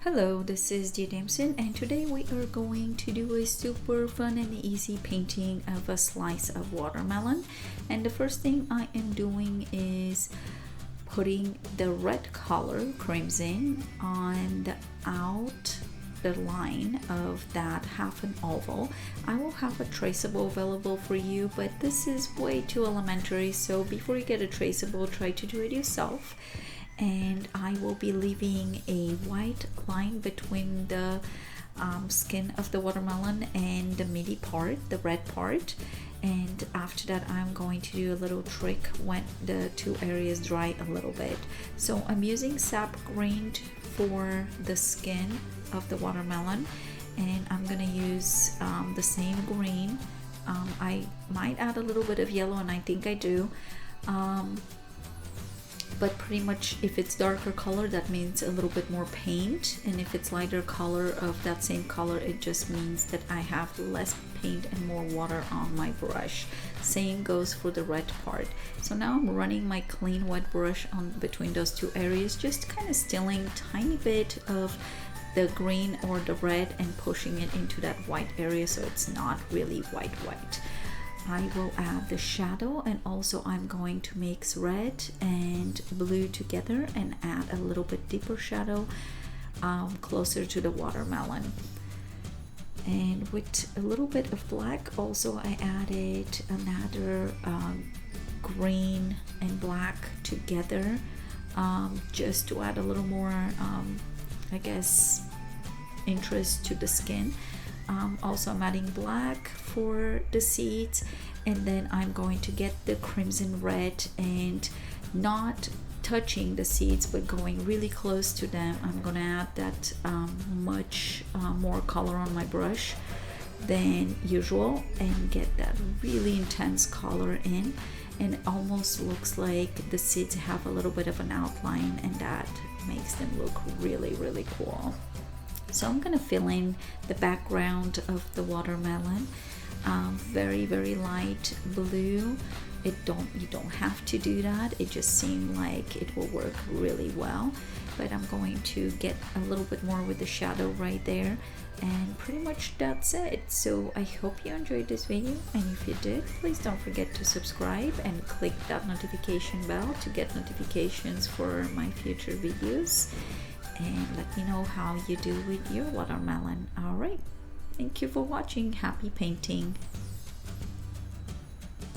Hello, this is Dia Damson, and today we are going to do a super fun and easy painting of a slice of watermelon. And the first thing I am doing is putting the red color crimson on the line of that half an oval. I will have a traceable available for you, but this is way too elementary, so before you get a traceable, try to do it yourself. And I will be leaving a white line between the skin of the watermelon and the meaty part, the red part. And after that, I'm going to do a little trick when the two areas dry a little bit. So I'm using sap green for the skin of the watermelon, and I'm gonna use the same green. I might add a little bit of yellow, and I think I do. But pretty much if it's darker color, that means a little bit more paint, and if it's lighter color of that same color, it just means that I have less paint and more water on my brush. Same goes for the red part. So now I'm running my clean wet brush on between those two areas, just kind of stealing tiny bit of the green or the red and pushing it into that white area so it's not really white. I will add the shadow, and also I'm going to mix red and blue together and add a little bit deeper shadow closer to the watermelon. And with a little bit of black, also I added another green and black together, just to add a little more I guess interest to the skin. Also I'm adding black for the seeds, and then I'm going to get the crimson red and not touching the seeds but going really close to them. I'm gonna add that much more color on my brush than usual and get that really intense color in, and it almost looks like the seeds have a little bit of an outline, and that makes them look really cool. So I'm gonna fill in the background of the watermelon, very light blue. You don't have to do that. It just seemed like it will work really well, but I'm going to get a little bit more with the shadow right there, and pretty much that's it. So I hope you enjoyed this video, and if you did, please don't forget to subscribe and click that notification bell to get notifications for my future videos, and let me know how you do with your watermelon. All right, thank you for watching. Happy painting.